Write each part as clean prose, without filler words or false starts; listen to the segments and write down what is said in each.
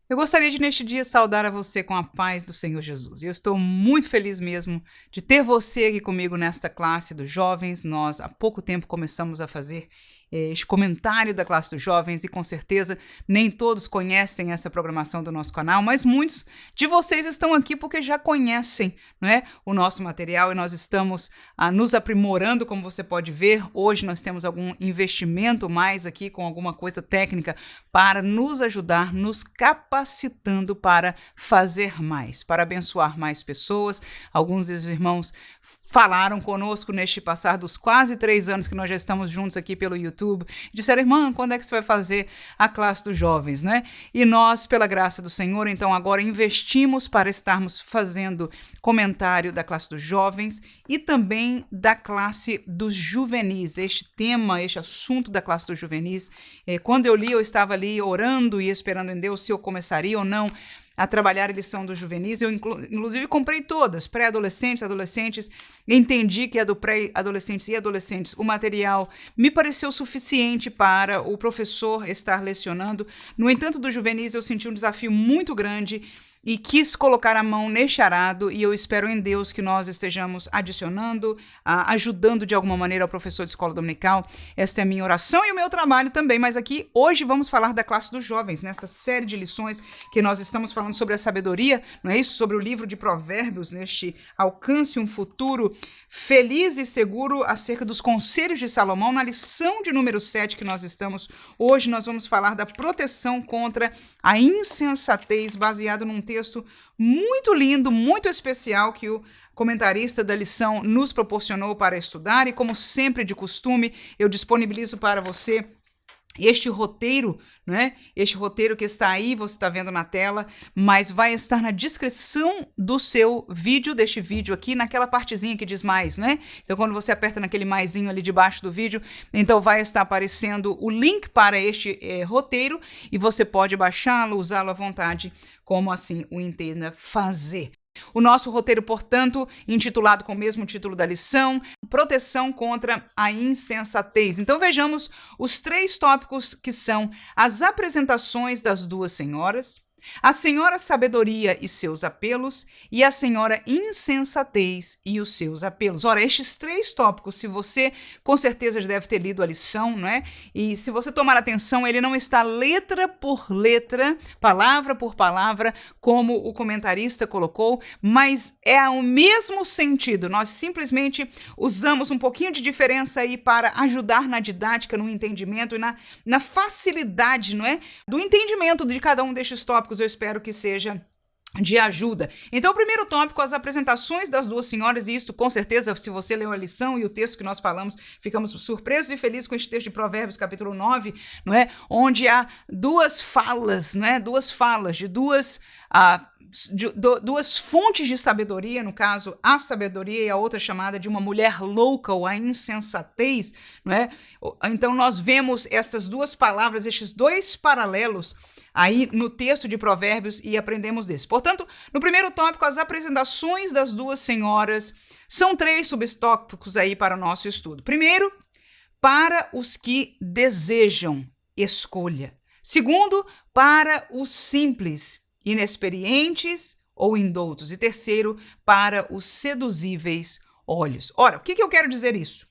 Eu gostaria de, neste dia, saudar a você com a paz do Senhor Jesus. Eu estou muito feliz mesmo de ter você aqui comigo nesta classe dos jovens. Nós, há pouco tempo, começamos a fazer este comentário da classe dos jovens e, com certeza, nem todos conhecem essa programação do nosso canal, mas muitos de vocês estão aqui porque já conhecem, não é, o nosso material e nós estamos nos aprimorando, como você pode ver. Hoje nós temos algum investimento mais aqui com alguma coisa técnica para nos ajudar, nos capacitando para fazer mais, para abençoar mais pessoas. Alguns dos irmãos falaram conosco neste passar dos quase 3 anos que nós já estamos juntos aqui pelo YouTube. Disseram, irmã, quando é que você vai fazer a classe dos jovens, né? E nós, pela graça do Senhor, então agora investimos para estarmos fazendo comentário da classe dos jovens e também da classe dos juvenis. Este tema, este assunto da classe dos juvenis, quando eu li, eu estava ali orando e esperando em Deus se eu começaria ou não a trabalhar a lição dos juvenis. Eu, inclusive, comprei todas, pré-adolescentes, adolescentes, entendi que a do pré-adolescentes e adolescentes, o material me pareceu suficiente para o professor estar lecionando. No entanto, do juvenis eu senti um desafio muito grande e quis colocar a mão neste arado, e eu espero em Deus que nós estejamos adicionando, ajudando de alguma maneira ao professor de escola dominical. Esta é a minha oração e o meu trabalho também, mas aqui hoje vamos falar da classe dos jovens, nesta série de lições que nós estamos falando sobre a sabedoria, não é isso? Sobre o livro de Provérbios, neste Alcance um Futuro Feliz e Seguro, acerca dos conselhos de Salomão. Na lição de número 7 que nós estamos, hoje nós vamos falar da proteção contra a insensatez, baseado num texto muito lindo, muito especial que o comentarista da lição nos proporcionou para estudar, e como sempre de costume, eu disponibilizo para você este roteiro, né? Este roteiro que está aí, você está vendo na tela, mas vai estar na descrição do seu vídeo, deste vídeo aqui, naquela partezinha que diz mais, né? Então, quando você aperta naquele maisinho ali debaixo do vídeo, então vai estar aparecendo o link para este roteiro e você pode baixá-lo, usá-lo à vontade, como assim o entenda fazer. O nosso roteiro, portanto, intitulado com o mesmo título da lição, Proteção contra a Insensatez. Então vejamos os 3 tópicos que são as apresentações das 2 senhoras, a senhora sabedoria e seus apelos, e a senhora insensatez e os seus apelos. Ora, estes 3 tópicos, se você com certeza já deve ter lido a lição, não é? E se você tomar atenção, ele não está letra por letra, palavra por palavra, como o comentarista colocou, mas é o mesmo sentido. Nós simplesmente usamos um pouquinho de diferença aí para ajudar na didática, no entendimento e na facilidade, não é? Do entendimento de cada um destes tópicos. Eu espero que seja de ajuda. Então, o primeiro tópico, as apresentações das 2 senhoras, e isso, com certeza, se você leu a lição e o texto que nós falamos, ficamos surpresos e felizes com este texto de Provérbios, capítulo 9, não é? Onde há 2 falas, não é? 2 falas de duas fontes de sabedoria, no caso, a sabedoria e a outra chamada de uma mulher louca, ou a insensatez, não é? Então, nós vemos essas 2 palavras, estes 2 paralelos aí no texto de Provérbios e aprendemos desse. Portanto, no primeiro tópico, as apresentações das 2 senhoras, são 3 subtópicos aí para o nosso estudo. Primeiro, para os que desejam escolha. Segundo, para os simples, inexperientes ou indoutos. E terceiro, para os seduzíveis olhos. Ora, o que eu quero dizer isso?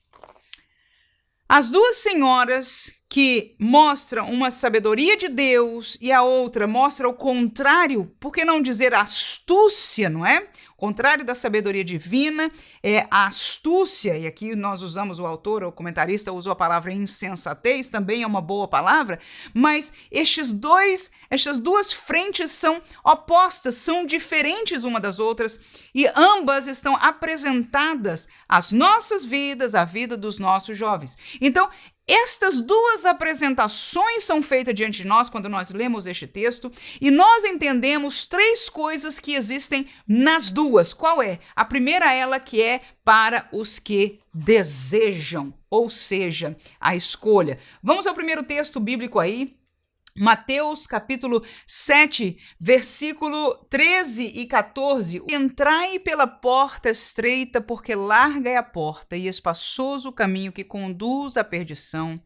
As 2 senhoras que mostram uma sabedoria de Deus e a outra mostra o contrário, por que não dizer astúcia, não é? O contrário da sabedoria divina é a astúcia, e aqui nós usamos, o autor, o comentarista usou a palavra insensatez, também é uma boa palavra, mas estas 2 frentes são opostas, são diferentes uma das outras, e ambas estão apresentadas às nossas vidas, à vida dos nossos jovens. Então, estas 2 apresentações são feitas diante de nós quando nós lemos este texto, e nós entendemos 3 coisas que existem nas 2. Qual é? A primeira, ela que é para os que desejam, ou seja, a escolha. Vamos ao primeiro texto bíblico aí. Mateus capítulo 7, versículo 13 e 14. Entrai pela porta estreita, porque larga é a porta e espaçoso o caminho que conduz à perdição,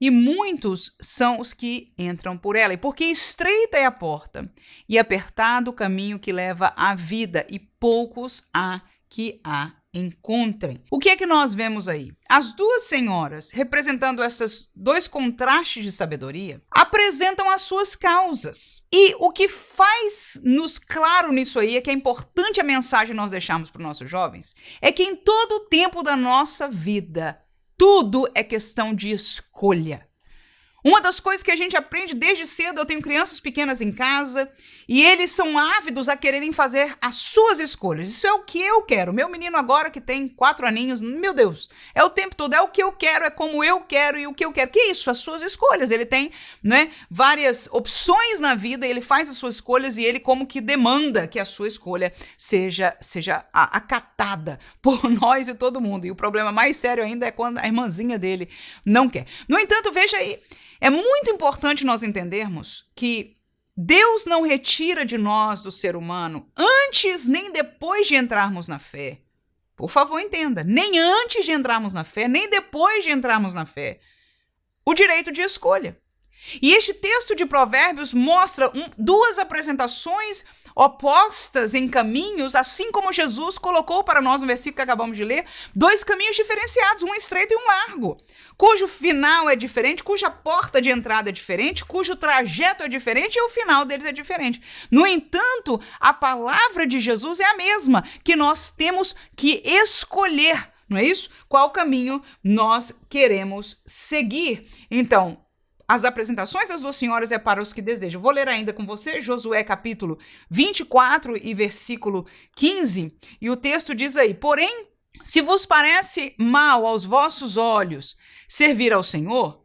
e muitos são os que entram por ela. E porque estreita é a porta, e apertado o caminho que leva à vida, e poucos há que a encontrem. O que é que nós vemos aí? As duas senhoras, representando esses dois contrastes de sabedoria, apresentam as suas causas. E o que faz-nos claro nisso aí é que é importante a mensagem nós deixarmos para os nossos jovens, é que em todo o tempo da nossa vida, tudo é questão de escolha. Uma das coisas que a gente aprende desde cedo, eu tenho crianças pequenas em casa e eles são ávidos a quererem fazer as suas escolhas. Isso é o que eu quero. Meu menino agora que tem 4 aninhos, meu Deus, é o tempo todo, é o que eu quero, é como eu quero e o que eu quero. Que isso? As suas escolhas. Ele tem, várias opções na vida, ele faz as suas escolhas e ele como que demanda que a sua escolha seja acatada por nós e todo mundo. E o problema mais sério ainda é quando a irmãzinha dele não quer. No entanto, veja aí, é muito importante nós entendermos que Deus não retira de nós, do ser humano, antes nem depois de entrarmos na fé. Por favor, entenda, nem antes de entrarmos na fé, nem depois de entrarmos na fé, o direito de escolha. E este texto de Provérbios mostra duas apresentações opostas em caminhos, assim como Jesus colocou para nós no versículo que acabamos de ler, 2 caminhos diferenciados, um estreito e um largo, cujo final é diferente, cuja porta de entrada é diferente, cujo trajeto é diferente e o final deles é diferente. No entanto, a palavra de Jesus é a mesma, que nós temos que escolher, não é isso? Qual caminho nós queremos seguir. Então, as apresentações das duas senhoras é para os que desejam. Vou ler ainda com você Josué capítulo 24 e versículo 15. E o texto diz aí: porém, se vos parece mal aos vossos olhos servir ao Senhor,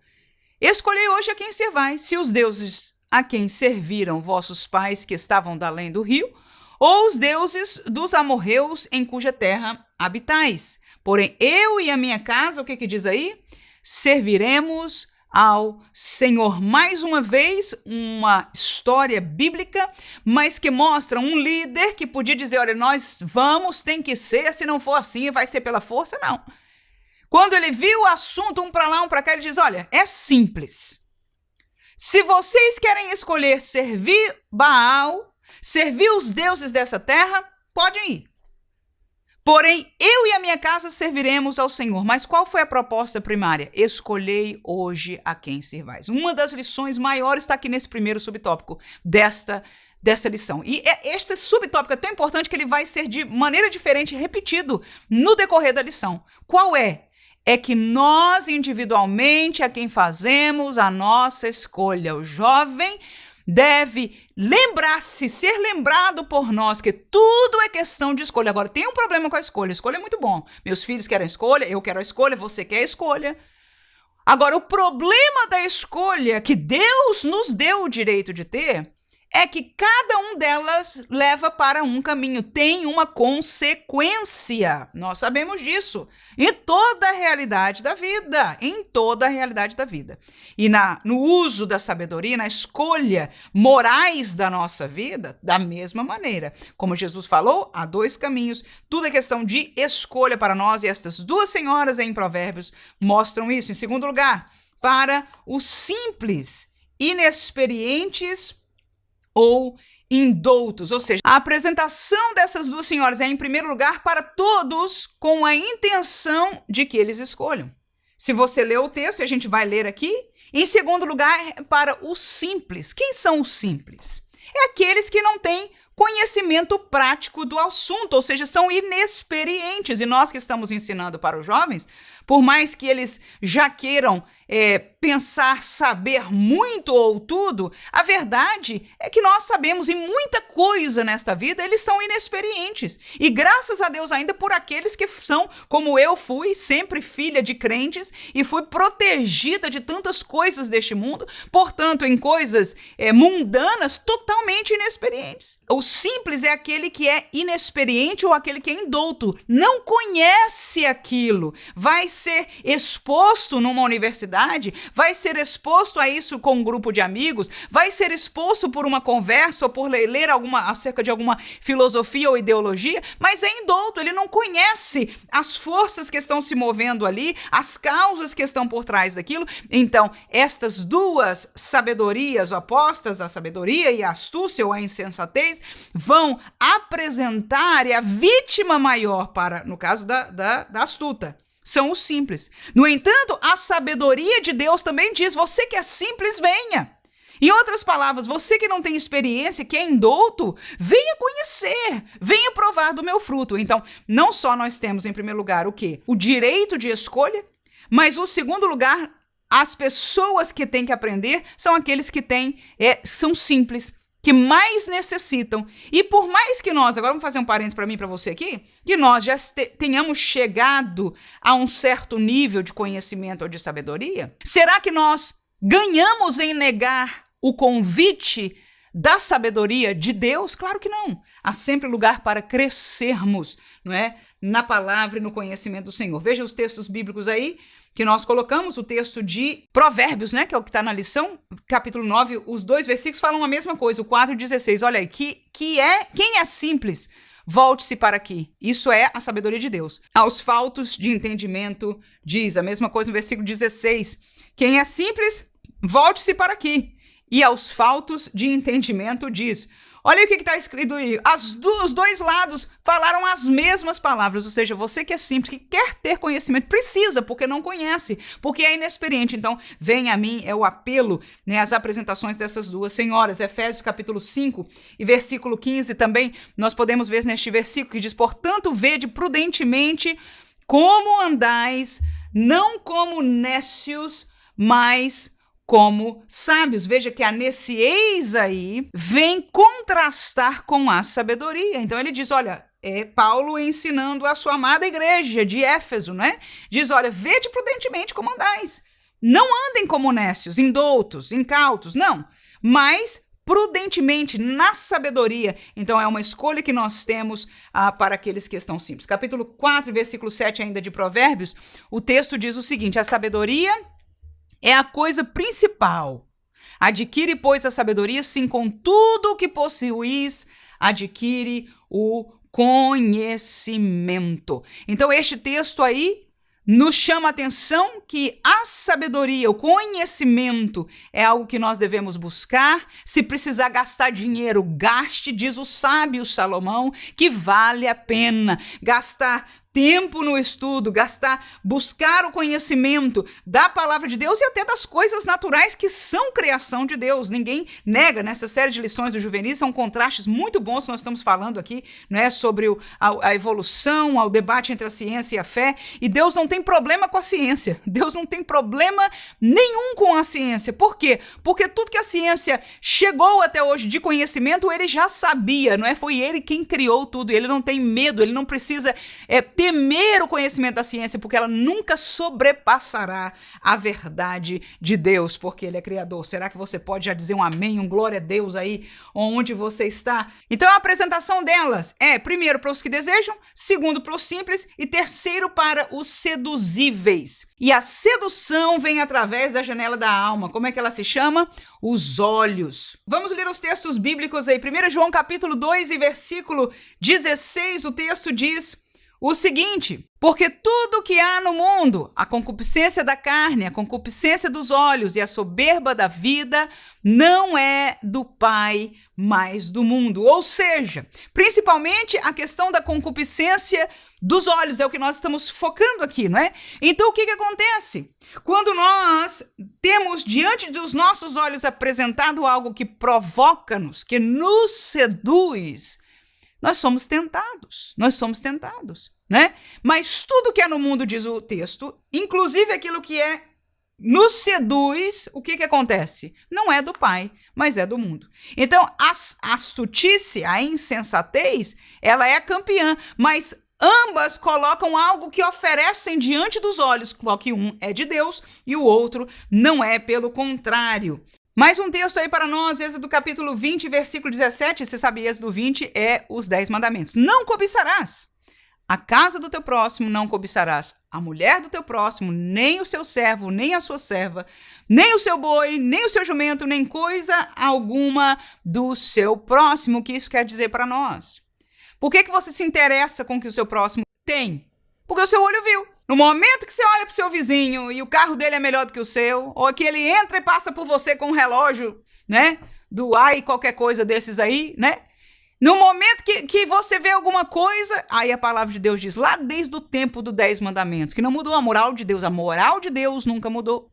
escolhei hoje a quem servais, se os deuses a quem serviram vossos pais que estavam da além do rio, ou os deuses dos amorreus em cuja terra habitais. Porém, eu e a minha casa, o que diz aí? Serviremos ao Senhor. Mais uma vez, uma história bíblica, mas que mostra um líder que podia dizer, olha, nós vamos, tem que ser, se não for assim, vai ser pela força, não. Quando ele viu o assunto, um para lá, um para cá, ele diz, olha, é simples. Se vocês querem escolher servir Baal, servir os deuses dessa terra, podem ir. Porém, eu e a minha casa serviremos ao Senhor. Mas qual foi a proposta primária? Escolhei hoje a quem servais. Uma das lições maiores está aqui nesse primeiro subtópico dessa lição. E este subtópico é tão importante que ele vai ser de maneira diferente repetido no decorrer da lição. Qual é? É que nós individualmente é quem fazemos a nossa escolha. O jovem deve lembrar-se, ser lembrado por nós que tudo é questão de escolha. Agora, tem um problema com a escolha. A escolha é muito bom. Meus filhos querem a escolha, eu quero a escolha, você quer a escolha. Agora, o problema da escolha que Deus nos deu o direito de ter é que cada um delas leva para um caminho, tem uma consequência. Nós sabemos disso em toda a realidade da vida, E no uso da sabedoria, na escolha morais da nossa vida, da mesma maneira. Como Jesus falou, há 2 caminhos, tudo é questão de escolha para nós, e estas duas senhoras em Provérbios mostram isso. Em segundo lugar, para os simples, inexperientes ou indoutos, ou seja, a apresentação dessas duas senhoras é, em primeiro lugar, para todos com a intenção de que eles escolham. Se você lê o texto, a gente vai ler aqui. Em segundo lugar, para os simples. Quem são os simples? É aqueles que não têm conhecimento prático do assunto, ou seja, são inexperientes. E nós que estamos ensinando para os jovens, por mais que eles já queiram pensar, saber muito ou tudo, a verdade é que nós sabemos, e muita coisa nesta vida, eles são inexperientes. E graças a Deus ainda por aqueles que são, como eu fui, sempre filha de crentes, e fui protegida de tantas coisas deste mundo, portanto, em coisas mundanas, totalmente inexperientes. O simples é aquele que é inexperiente ou aquele que é indouto, não conhece aquilo, vai ser exposto numa universidade, vai ser exposto a isso com um grupo de amigos, vai ser exposto por uma conversa ou por ler acerca de alguma filosofia ou ideologia, mas é indouto, ele não conhece as forças que estão se movendo ali, as causas que estão por trás daquilo. Então, estas duas sabedorias opostas, a sabedoria e a astúcia ou a insensatez, vão apresentar a vítima maior para, no caso da astuta, são os simples. No entanto, a sabedoria de Deus também diz: você que é simples, venha. Em outras palavras, você que não tem experiência, que é indouto, venha conhecer, venha provar do meu fruto. Então, não só nós temos, em primeiro lugar, o quê? O direito de escolha, mas o segundo lugar, as pessoas que têm que aprender são aqueles que são simples, que mais necessitam. E por mais que nós, agora vamos fazer um parênteses para mim e para você aqui, que nós já tenhamos chegado a um certo nível de conhecimento ou de sabedoria, será que nós ganhamos em negar o convite da sabedoria de Deus? Claro que não. Há sempre lugar para crescermos, não é? Na palavra e no conhecimento do Senhor. Veja os textos bíblicos aí que nós colocamos, o texto de Provérbios, né, que é o que está na lição, capítulo 9, os 2 versículos falam a mesma coisa, o 4 e 16. Olha aí, quem é simples, volte-se para aqui. Isso é a sabedoria de Deus. Aos faltos de entendimento, diz a mesma coisa no versículo 16. Quem é simples, volte-se para aqui. E aos faltos de entendimento, diz. Olha o que está escrito aí. Os dois lados falaram as mesmas palavras. Ou seja, você que é simples, que quer ter conhecimento, precisa, porque não conhece, porque é inexperiente. Então, vem a mim, é o apelo, né, as apresentações dessas duas senhoras. Efésios capítulo 5 e versículo 15 também, nós podemos ver neste versículo que diz: portanto, vede prudentemente como andais, não como nécios, mas como sábios. Veja que a neciez aí vem contrastar com a sabedoria. Então ele diz, olha, é Paulo ensinando a sua amada igreja de Éfeso, né? Diz, olha, vede prudentemente como andais. Não andem como nécios, indoutos, incautos, não. Mas prudentemente, na sabedoria. Então é uma escolha que nós temos para aqueles que estão simples. Capítulo 4, versículo 7 ainda de Provérbios, o texto diz o seguinte: a sabedoria é a coisa principal. Adquire, pois, a sabedoria, sim, com tudo o que possuís, adquire o conhecimento. Então, este texto aí nos chama a atenção que a sabedoria, o conhecimento, é algo que nós devemos buscar. Se precisar gastar dinheiro, gaste, diz o sábio Salomão, que vale a pena gastar tempo no estudo, buscar o conhecimento da palavra de Deus e até das coisas naturais que são criação de Deus. Ninguém nega, nessa série de lições do Juvenis, são contrastes muito bons que nós estamos falando aqui, né, sobre a evolução, o debate entre a ciência e a fé, e Deus não tem problema com a ciência, Deus não tem problema nenhum com a ciência. Por quê? Porque tudo que a ciência chegou até hoje de conhecimento, ele já sabia, não é? Foi ele quem criou tudo, ele não tem medo, ele não precisa temer o conhecimento da ciência, porque ela nunca sobrepassará a verdade de Deus, porque ele é criador. Será que você pode já dizer um amém, um glória a Deus aí, onde você está? Então a apresentação delas é, primeiro, para os que desejam, segundo, para os simples e terceiro, para os seduzíveis. E a sedução vem através da janela da alma. Como é que ela se chama? Os olhos. Vamos ler os textos bíblicos aí. 1 João capítulo 2 e versículo 16, o texto diz o seguinte: porque tudo que há no mundo, a concupiscência da carne, a concupiscência dos olhos e a soberba da vida, não é do Pai, mas do mundo. Ou seja, principalmente a questão da concupiscência dos olhos, é o que nós estamos focando aqui, não é? Então o que acontece? Quando nós temos diante dos nossos olhos apresentado algo que provoca-nos, que nos seduz, nós somos tentados, né? Mas tudo que é no mundo, diz o texto, inclusive aquilo que nos seduz, o que acontece? Não é do Pai, mas é do mundo. Então, a astutice, a insensatez, ela é campeã, mas ambas colocam algo que oferecem diante dos olhos, que um é de Deus e o outro não é, pelo contrário. Mais um texto aí para nós, Êxodo capítulo 20, versículo 17. Você sabe, Êxodo 20 é os 10 mandamentos. Não cobiçarás a casa do teu próximo, não cobiçarás a mulher do teu próximo, nem o seu servo, nem a sua serva, nem o seu boi, nem o seu jumento, nem coisa alguma do seu próximo. O que isso quer dizer para nós? Por que você se interessa com o que o seu próximo tem? Porque o seu olho viu. No momento que você olha para o seu vizinho e o carro dele é melhor do que o seu, ou que ele entra e passa por você com um relógio, né, do AI, qualquer coisa desses aí, né? No momento que você vê alguma coisa, aí a palavra de Deus diz, lá desde o tempo dos 10 mandamentos, que não mudou a moral de Deus nunca mudou.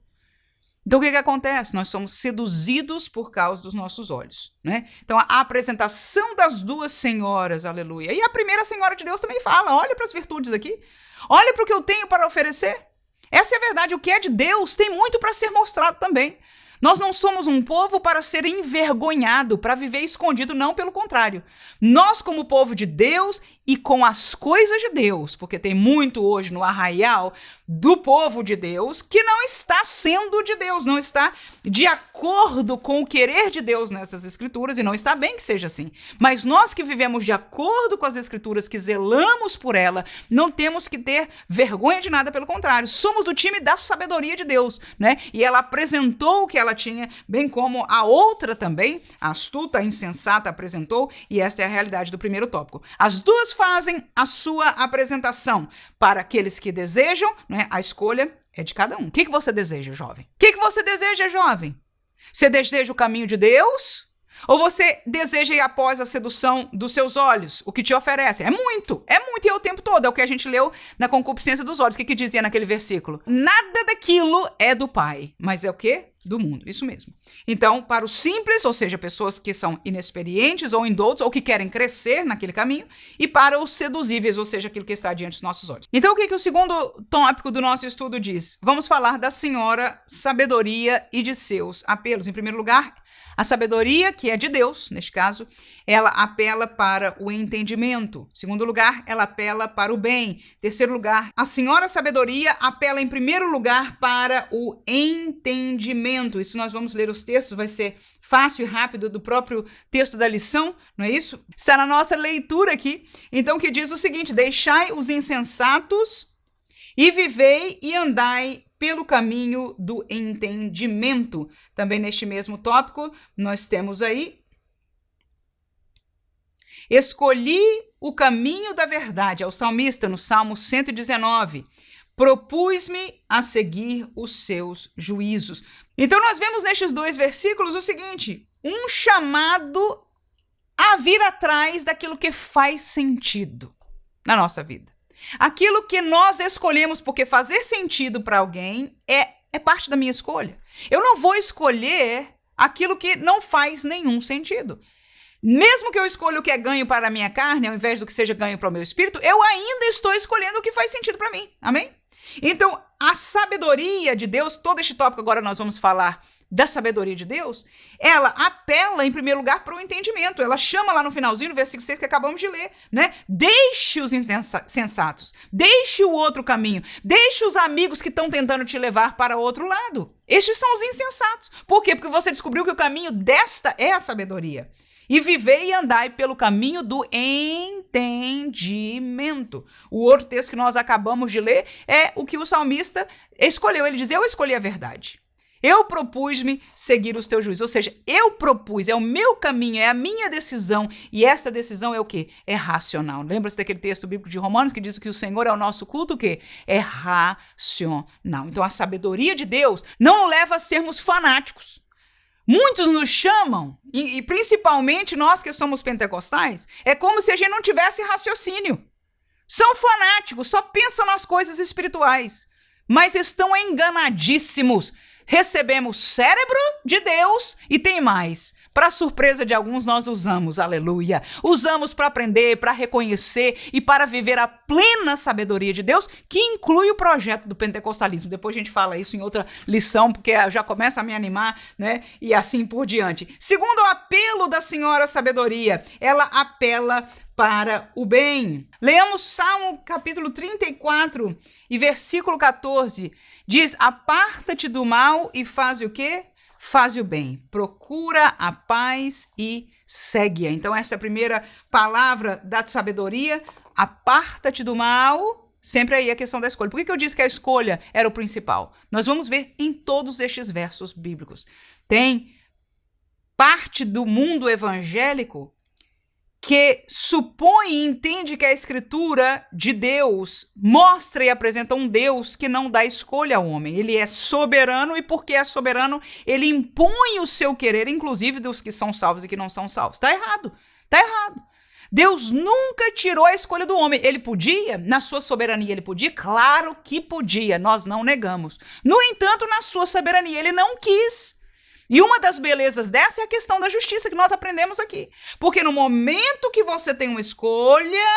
Então o que acontece? Nós somos seduzidos por causa dos nossos olhos, né? Então a apresentação das duas senhoras, aleluia, e a primeira senhora de Deus também fala, olha para as virtudes aqui, olha para o que eu tenho para oferecer. Essa é a verdade, o que é de Deus tem muito para ser mostrado também. Nós não somos um povo para ser envergonhado, para viver escondido, não, pelo contrário. Nós, como povo de Deus e com as coisas de Deus, porque tem muito hoje no arraial do povo de Deus que não está sendo de Deus, não está de acordo com o querer de Deus nessas escrituras, e não está bem que seja assim. Mas nós que vivemos de acordo com as escrituras, que zelamos por ela, não temos que ter vergonha de nada, pelo contrário. Somos o time da sabedoria de Deus, né? E ela apresentou o que ela tinha, bem como a outra também, a astuta, a insensata, apresentou, e esta é a realidade do primeiro tópico. As duas fazem a sua apresentação para aqueles que desejam, né? A escolha é de cada um. O que você deseja, jovem? O que você deseja, jovem? Você deseja o caminho de Deus? Ou você deseja ir após a sedução dos seus olhos? O que te oferece? É muito, e é o tempo todo. É o que a gente leu na concupiscência dos olhos. O que dizia naquele versículo? Nada daquilo é do Pai, mas é o quê? Do mundo, isso mesmo. Então, para os simples, ou seja, pessoas que são inexperientes ou indoutos, ou que querem crescer naquele caminho, e para os seduzíveis, ou seja, aquilo que está diante dos nossos olhos. Então, o que o segundo tópico do nosso estudo diz? Vamos falar da senhora sabedoria e de seus apelos. Em primeiro lugar, a sabedoria, que é de Deus, neste caso, ela apela para o entendimento. Em segundo lugar, ela apela para o bem. Em terceiro lugar, a senhora sabedoria apela em primeiro lugar para o entendimento. Isso nós vamos ler os textos, vai ser fácil e rápido do próprio texto da lição, não é isso? Está na nossa leitura aqui. Então, que diz o seguinte: deixai os insensatos e vivei e andai pelo caminho do entendimento. Também neste mesmo tópico, nós temos aí: escolhi o caminho da verdade. É o salmista no Salmo 119. Propus-me a seguir os seus juízos. Então nós vemos nestes dois versículos o seguinte: um chamado a vir atrás daquilo que faz sentido na nossa vida. Aquilo que nós escolhemos, porque fazer sentido para alguém é parte da minha escolha. Eu não vou escolher aquilo que não faz nenhum sentido. Mesmo que eu escolha o que é ganho para a minha carne, ao invés do que seja ganho para o meu espírito, eu ainda estou escolhendo o que faz sentido para mim. Amém? Então, a sabedoria de Deus, todo este tópico agora nós vamos falar da sabedoria de Deus, ela apela, em primeiro lugar, para o entendimento. Ela chama lá no finalzinho, no versículo 6 que acabamos de ler, né? Deixe os insensatos, deixe o outro caminho, deixe os amigos que estão tentando te levar para outro lado. Estes são os insensatos. Por quê? Porque você descobriu que o caminho desta é a sabedoria. E vivei e andai pelo caminho do entendimento. O outro texto que nós acabamos de ler é o que o salmista escolheu. Ele diz: eu escolhi a verdade. Eu propus-me seguir os teus juízos. Ou seja, eu propus, é o meu caminho, é a minha decisão. E essa decisão é o quê? É racional. Lembra-se daquele texto bíblico de Romanos que diz que o Senhor é o nosso culto, o quê? É racional. Então a sabedoria de Deus não leva a sermos fanáticos. Muitos nos chamam, e principalmente nós que somos pentecostais, é como se a gente não tivesse raciocínio. São fanáticos, só pensam nas coisas espirituais, mas estão enganadíssimos. Recebemos cérebro de Deus e tem mais. Para surpresa de alguns, nós usamos, aleluia. Usamos para aprender, para reconhecer e para viver a plena sabedoria de Deus, que inclui o projeto do pentecostalismo. Depois a gente fala isso em outra lição, porque já começa a me animar, né? E assim por diante. Segundo o apelo da senhora sabedoria, ela apela para o bem. Leamos Salmo capítulo 34 e versículo 14. Diz: aparta-te do mal e faz o quê? faze o bem, procura a paz e segue-a. Então, essa é a primeira palavra da sabedoria. Aparta-te do mal. Sempre aí a questão da escolha. Por que eu disse que a escolha era o principal? Nós vamos ver em todos estes versos bíblicos. Tem parte do mundo evangélico que supõe e entende que a escritura de Deus mostra e apresenta um Deus que não dá escolha ao homem. Ele é soberano e porque é soberano, ele impõe o seu querer, inclusive dos que são salvos e que não são salvos. Está errado, está errado. Deus nunca tirou a escolha do homem. Ele podia, na sua soberania, ele podia? Claro que podia, nós não negamos. No entanto, na sua soberania, ele não quis. E uma das belezas dessa é a questão da justiça que nós aprendemos aqui. Porque no momento que você tem uma escolha,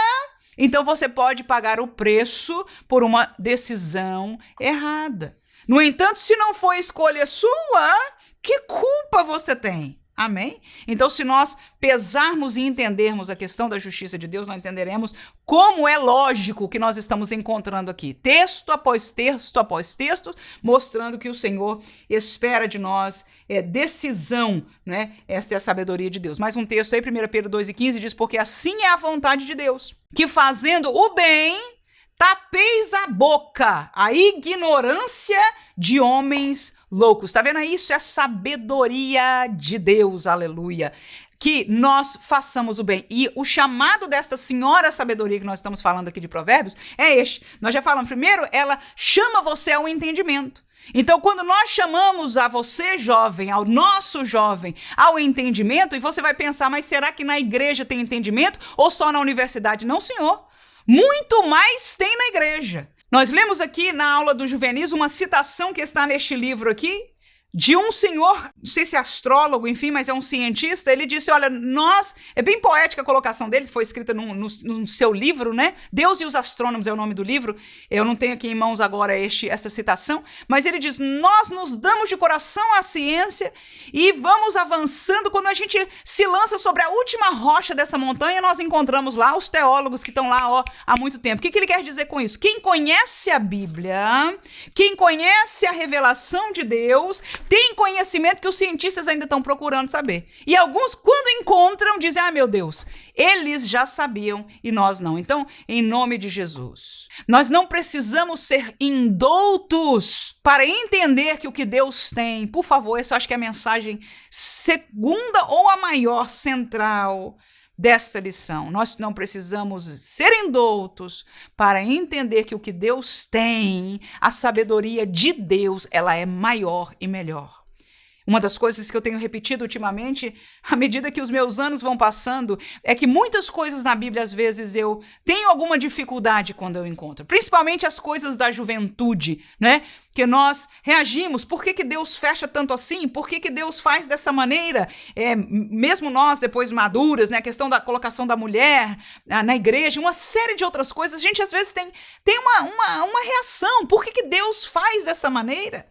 então você pode pagar o preço por uma decisão errada. No entanto, se não for escolha sua, que culpa você tem? Amém? Então, se nós pesarmos e entendermos a questão da justiça de Deus, nós entenderemos como é lógico que nós estamos encontrando aqui, texto após texto, mostrando que o Senhor espera de nós decisão, né? Esta é a sabedoria de Deus. Mais um texto aí, 1 Pedro 2,15, diz, porque assim é a vontade de Deus, que fazendo o bem, tapeis a boca, a ignorância de homens loucos. Tá vendo? Isso é sabedoria de Deus, aleluia. Que nós façamos o bem. E o chamado desta senhora sabedoria que nós estamos falando aqui de Provérbios é este. Nós já falamos, primeiro, ela chama você ao entendimento. Então, quando nós chamamos a você, jovem, ao nosso jovem, ao entendimento, e você vai pensar, mas será que na igreja tem entendimento ou só na universidade? Não, senhor. Muito mais tem na igreja. Nós lemos aqui na aula do Juvenis uma citação que está neste livro aqui, de um senhor, não sei se é astrólogo, enfim, mas é um cientista. Ele disse, olha, é bem poética a colocação dele, foi escrita no seu livro, né? Deus e os Astrônomos é o nome do livro. Eu não tenho aqui em mãos agora essa citação, mas ele diz, nós nos damos de coração à ciência e vamos avançando. Quando a gente se lança sobre a última rocha dessa montanha, nós encontramos lá os teólogos que estão lá há muito tempo. O que ele quer dizer com isso? Quem conhece a Bíblia, quem conhece a revelação de Deus, tem conhecimento que os cientistas ainda estão procurando saber. E alguns, quando encontram, dizem, meu Deus, eles já sabiam e nós não. Então, em nome de Jesus, nós não precisamos ser indoutos para entender que o que Deus tem, por favor, essa eu acho que é a mensagem segunda ou a maior central desta lição. Nós não precisamos ser indoutos para entender que o que Deus tem, a sabedoria de Deus, ela é maior e melhor. Uma das coisas que eu tenho repetido ultimamente, à medida que os meus anos vão passando, é que muitas coisas na Bíblia, às vezes, eu tenho alguma dificuldade quando eu encontro. Principalmente as coisas da juventude, né? Que nós reagimos. Por que Deus fecha tanto assim? Por que Deus faz dessa maneira? Mesmo nós, depois maduras, né? A questão da colocação da mulher na igreja, uma série de outras coisas. A gente, às vezes, tem uma reação. Por que Deus faz dessa maneira?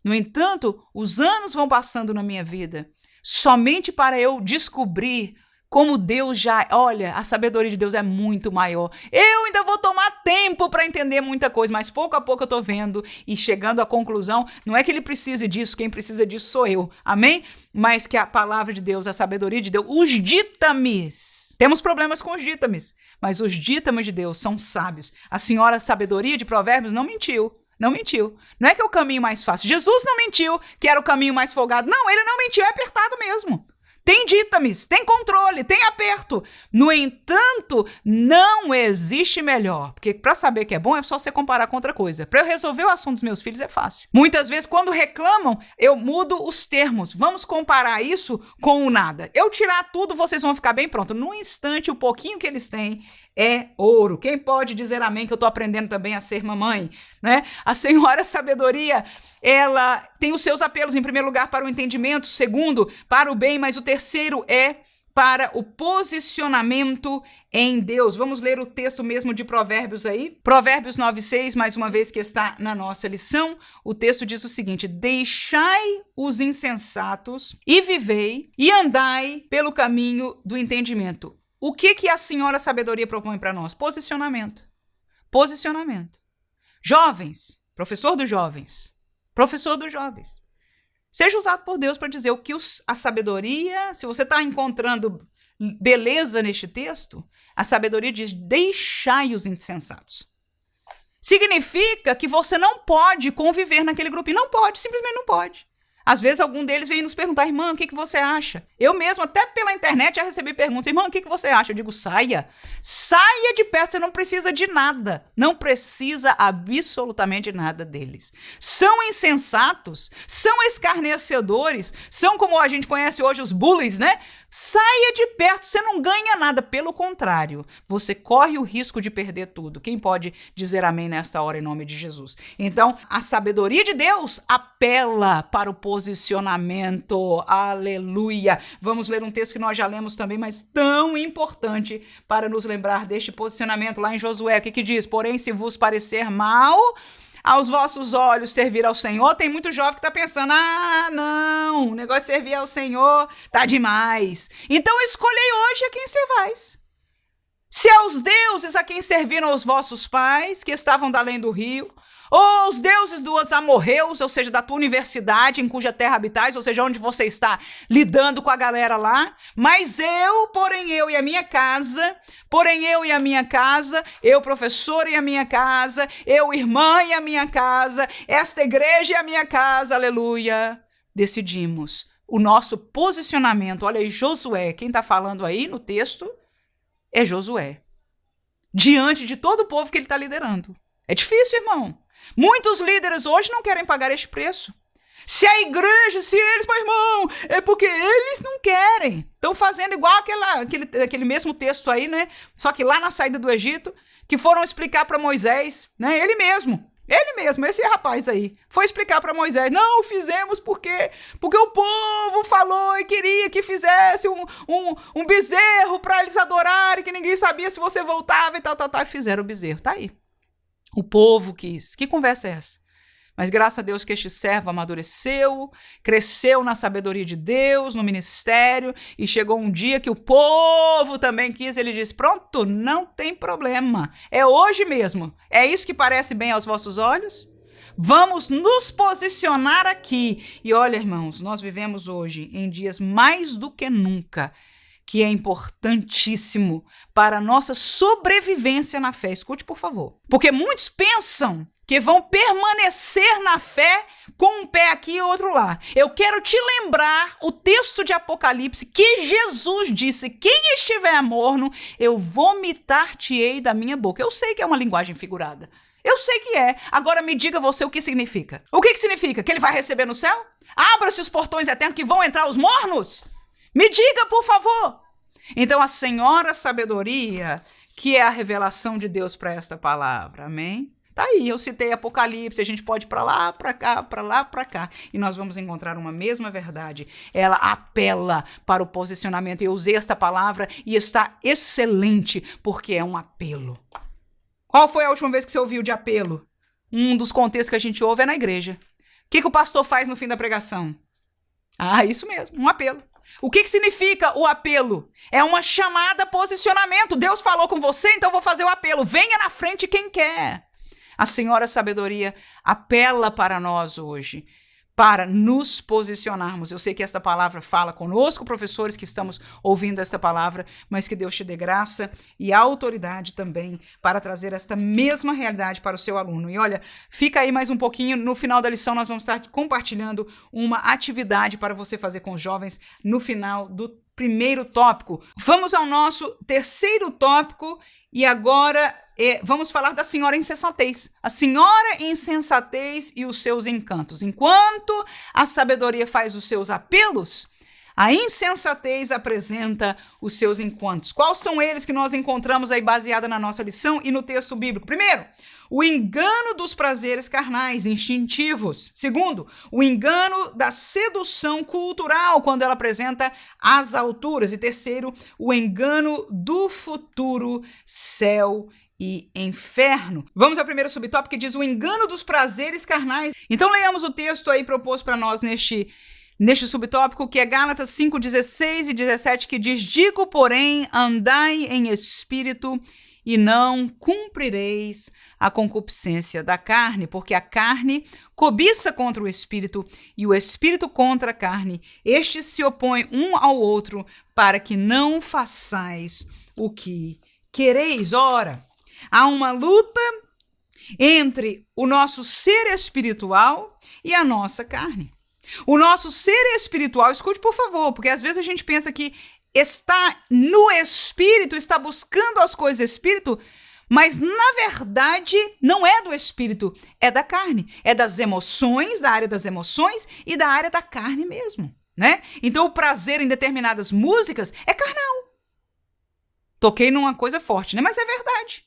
No entanto, os anos vão passando na minha vida, somente para eu descobrir como Deus olha, a sabedoria de Deus é muito maior. Eu ainda vou tomar tempo para entender muita coisa, mas pouco a pouco eu estou vendo e chegando à conclusão, não é que ele precise disso, quem precisa disso sou eu, amém? Mas que a palavra de Deus, a sabedoria de Deus, os ditames, temos problemas com os ditames, mas os ditames de Deus são sábios. A senhora sabedoria de Provérbios não mentiu. Não mentiu. Não é que é o caminho mais fácil. Jesus não mentiu que era o caminho mais folgado. Não, ele não mentiu, é apertado mesmo. Tem ditames, tem controle, tem aperto. No entanto, não existe melhor. Porque para saber que é bom é só você comparar com outra coisa. Para eu resolver o assunto dos meus filhos é fácil. Muitas vezes, quando reclamam, eu mudo os termos. Vamos comparar isso com o nada. Eu tirar tudo, vocês vão ficar bem pronto. No instante, o pouquinho que eles têm é ouro. Quem pode dizer amém que eu estou aprendendo também a ser mamãe, né? A senhora sabedoria, ela tem os seus apelos, em primeiro lugar, para o entendimento, segundo, para o bem, mas o terceiro é para o posicionamento em Deus. Vamos ler o texto mesmo de Provérbios aí. Provérbios 9:6, mais uma vez que está na nossa lição. O texto diz o seguinte: deixai os insensatos e vivei e andai pelo caminho do entendimento. O que a senhora sabedoria propõe para nós? Posicionamento. Posicionamento. Jovens, professor dos jovens. Seja usado por Deus para dizer o que a sabedoria, se você está encontrando beleza neste texto, a sabedoria diz: deixai os insensatos. Significa que você não pode conviver naquele grupinho. Não pode, simplesmente não pode. Às vezes algum deles vem nos perguntar: irmã, o que você acha? Eu mesmo, até pela internet, já recebi perguntas: irmã, o que você acha? Eu digo: saia de perto, você não precisa de nada. Não precisa absolutamente nada deles. São insensatos, são escarnecedores, são como a gente conhece hoje os bullies, né? Saia de perto, você não ganha nada. Pelo contrário, você corre o risco de perder tudo. Quem pode dizer amém nesta hora em nome de Jesus? Então, a sabedoria de Deus apela para o posicionamento. Aleluia! Vamos ler um texto que nós já lemos também, mas tão importante para nos lembrar deste posicionamento. Lá em Josué, o que diz? Porém, se vos parecer mal aos vossos olhos servir ao Senhor, tem muito jovem que está pensando: não, o negócio de servir ao Senhor tá demais. Então escolhei hoje a quem servais. Se aos deuses a quem serviram os vossos pais, que estavam da além do rio, ou aos deuses dos amorreus, ou seja, da tua universidade, em cuja terra habitais, ou seja, onde você está lidando com a galera lá. Mas eu e a minha casa, eu professor e a minha casa, eu irmã e a minha casa, esta igreja e a minha casa, aleluia, decidimos o nosso posicionamento. Olha aí, Josué, quem está falando aí no texto é Josué, diante de todo o povo que ele está liderando. É difícil, irmão. Muitos líderes hoje não querem pagar este preço. Se a igreja, se eles, meu irmão, é porque eles não querem. Estão fazendo igual aquele mesmo texto aí, né? Só que lá na saída do Egito, que foram explicar para Moisés, né? Ele mesmo, esse rapaz aí, foi explicar para Moisés: não, fizemos porque o povo falou e queria que fizesse um bezerro para eles adorarem, que ninguém sabia se você voltava e tal, e fizeram o bezerro. Tá aí. O povo quis. Que conversa é essa? Mas graças a Deus que este servo amadureceu, cresceu na sabedoria de Deus, no ministério, e chegou um dia que o povo também quis. Ele disse: pronto, não tem problema. É hoje mesmo. É isso que parece bem aos vossos olhos? Vamos nos posicionar aqui. E olha, irmãos, nós vivemos hoje em dias mais do que nunca, que é importantíssimo para a nossa sobrevivência na fé. Escute, por favor. Porque muitos pensam que vão permanecer na fé com um pé aqui e outro lá. Eu quero te lembrar o texto de Apocalipse que Jesus disse: quem estiver morno, eu vomitar-te-ei da minha boca. Eu sei que é uma linguagem figurada. Eu sei que é. Agora me diga você o que significa. O que significa? Que ele vai receber no céu? Abra-se os portões eternos que vão entrar os mornos? Me diga, por favor. Então, a Senhora Sabedoria, que é a revelação de Deus para esta palavra, amém? Tá aí, eu citei Apocalipse, a gente pode ir para lá, para cá, para lá, para cá, e nós vamos encontrar uma mesma verdade. Ela apela para o posicionamento. Eu usei esta palavra e está excelente, porque é um apelo. Qual foi a última vez que você ouviu de apelo? Um dos contextos que a gente ouve é na igreja. O que o pastor faz no fim da pregação? Isso mesmo, um apelo. O que significa o apelo? É uma chamada a posicionamento. Deus falou com você, então vou fazer o apelo. Venha na frente quem quer. A Senhora Sabedoria apela para nós hoje, para nos posicionarmos. Eu sei que esta palavra fala conosco, professores que estamos ouvindo esta palavra, mas que Deus te dê graça e autoridade também para trazer esta mesma realidade para o seu aluno. E olha, fica aí mais um pouquinho, no final da lição nós vamos estar compartilhando uma atividade para você fazer com os jovens no final do primeiro tópico. Vamos ao nosso terceiro tópico e agora vamos falar da senhora insensatez. A senhora insensatez e os seus encantos. Enquanto a sabedoria faz os seus apelos, a insensatez apresenta os seus encantos. Quais são eles que nós encontramos aí baseada na nossa lição e no texto bíblico? Primeiro, o engano dos prazeres carnais, instintivos. Segundo, o engano da sedução cultural, quando ela apresenta as alturas. E terceiro, o engano do futuro céu e inferno. Vamos ao primeiro subtópico que diz o engano dos prazeres carnais. Então leiamos o texto aí proposto para nós neste subtópico, que é Gálatas 5:16 e 17, que diz: digo, porém, andai em espírito e não cumprireis a concupiscência da carne, porque a carne cobiça contra o espírito e o espírito contra a carne. Estes se opõem um ao outro para que não façais o que quereis. Ora, há uma luta entre o nosso ser espiritual e a nossa carne. O nosso ser espiritual, escute por favor, porque às vezes a gente pensa que está no espírito, está buscando as coisas do espírito, mas na verdade não é do espírito, é da carne, é das emoções, da área das emoções e da área da carne mesmo, né? Então o prazer em determinadas músicas é carnal. Toquei numa coisa forte, né? Mas é verdade.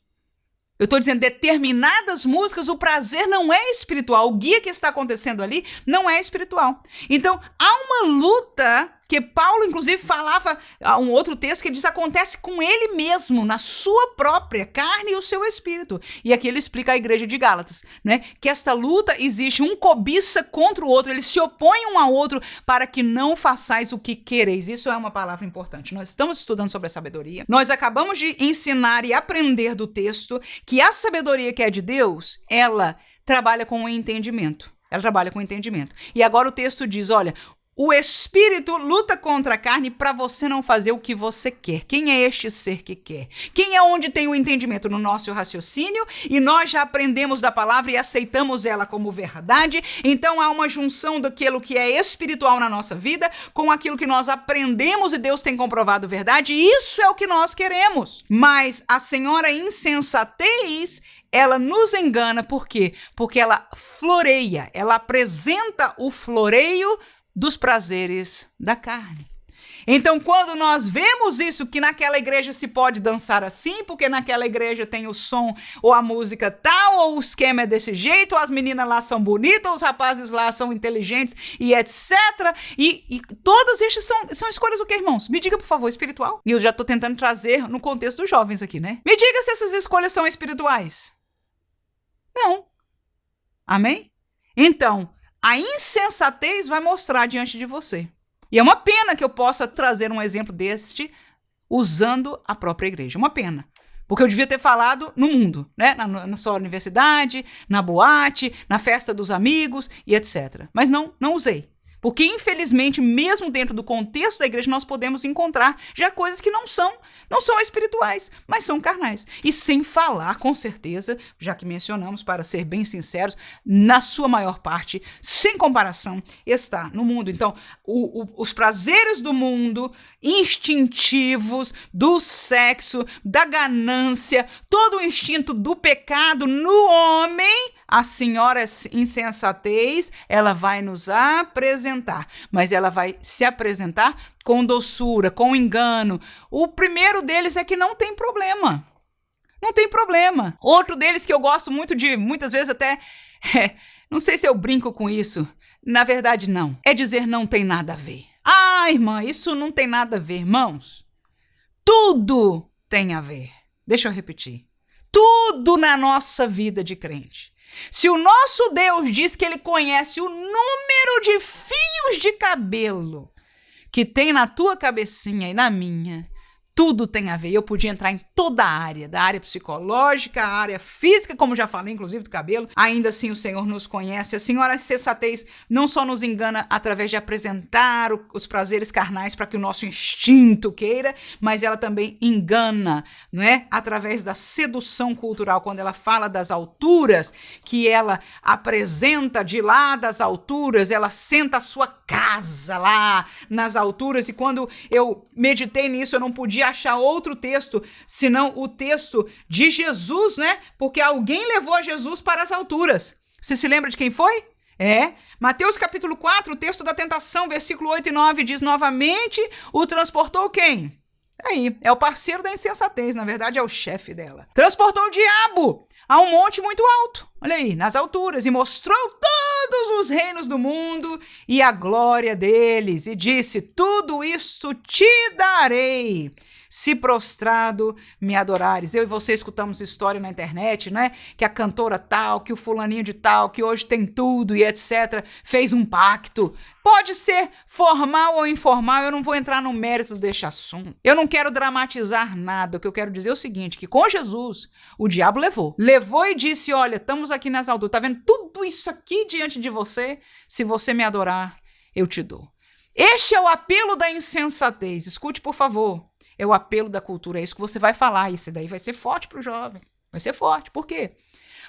Eu estou dizendo, determinadas músicas, o prazer não é espiritual. O guia que está acontecendo ali não é espiritual. Então, há uma luta que Paulo, inclusive, falava, um outro texto que diz, acontece com ele mesmo, na sua própria carne e o seu espírito. E aqui ele explica à igreja de Gálatas, né, que esta luta existe, um cobiça contra o outro, eles se opõem um ao outro para que não façais o que quereis. Isso é uma palavra importante. Nós estamos estudando sobre a sabedoria. Nós acabamos de ensinar e aprender do texto que a sabedoria que é de Deus, ela trabalha com o entendimento. Ela trabalha com o entendimento. E agora o texto diz, olha, o espírito luta contra a carne para você não fazer o que você quer. Quem é este ser que quer? Quem é onde tem o entendimento? No nosso raciocínio, e nós já aprendemos da palavra e aceitamos ela como verdade. Então há uma junção daquilo que é espiritual na nossa vida com aquilo que nós aprendemos e Deus tem comprovado verdade. E isso é o que nós queremos. Mas a senhora insensatez, ela nos engana. Por quê? Porque ela floreia, ela apresenta o floreio dos prazeres da carne. Então, quando nós vemos isso, que naquela igreja se pode dançar assim, porque naquela igreja tem o som ou a música tal, ou o esquema é desse jeito, ou as meninas lá são bonitas, ou os rapazes lá são inteligentes e etc. E todas estas são escolhas do que, irmãos? Me diga, por favor, espiritual? E eu já estou tentando trazer no contexto dos jovens aqui, né? Me diga se essas escolhas são espirituais. Não. Amém? Então, a insensatez vai mostrar diante de você. E é uma pena que eu possa trazer um exemplo deste usando a própria igreja. Uma pena. Porque eu devia ter falado no mundo, né? Na sua universidade, na boate, na festa dos amigos e etc. Mas não usei. Porque, infelizmente, mesmo dentro do contexto da igreja, nós podemos encontrar já coisas que não são espirituais, mas são carnais. E sem falar, com certeza, já que mencionamos, para ser bem sinceros, na sua maior parte, sem comparação, está no mundo. Então, os prazeres do mundo, instintivos, do sexo, da ganância, todo o instinto do pecado no homem, a senhora insensatez, ela vai nos apresentar, mas ela vai se apresentar com doçura, com engano. O primeiro deles é que não tem problema. Não tem problema. Outro deles que eu gosto muito de, muitas vezes até, não sei se eu brinco com isso, na verdade não, é dizer não tem nada a ver. Ah, irmã, isso não tem nada a ver, irmãos. Tudo tem a ver. Deixa eu repetir. Tudo na nossa vida de crente. Se o nosso Deus diz que ele conhece o número de fios de cabelo que tem na tua cabecinha e na minha, tudo tem a ver. Eu podia entrar em toda a área, da área psicológica, a área física, como já falei, inclusive do cabelo. Ainda assim o Senhor nos conhece. A senhora insensatez não só nos engana através de apresentar os prazeres carnais para que o nosso instinto queira, mas ela também engana, não é? Através da sedução cultural, quando ela fala das alturas, que ela apresenta de lá das alturas, ela senta a sua casa lá nas alturas. E quando eu meditei nisso, eu não podia achar outro texto, senão o texto de Jesus, né? Porque alguém levou Jesus para as alturas. Você se lembra de quem foi? Mateus capítulo 4, o texto da tentação, versículo 8 e 9, diz novamente, o transportou quem? Aí, é o parceiro da insensatez, na verdade é o chefe dela. Transportou o diabo a um monte muito alto, olha aí, nas alturas, e mostrou todos os reinos do mundo e a glória deles, e disse, tudo isto te darei, se prostrado me adorares. Eu e você escutamos história na internet, né? Que a cantora tal, que o fulaninho de tal, que hoje tem tudo e etc., fez um pacto. Pode ser formal ou informal, eu não vou entrar no mérito deste assunto. Eu não quero dramatizar nada. O que eu quero dizer é o seguinte, que com Jesus, o diabo levou. Levou e disse, olha, estamos aqui nas alturas, tá vendo tudo isso aqui diante de você? Se você me adorar, eu te dou. Este é o apelo da insensatez. Escute, por favor. É o apelo da cultura. É isso que você vai falar. Isso daí vai ser forte para o jovem. Vai ser forte. Por quê?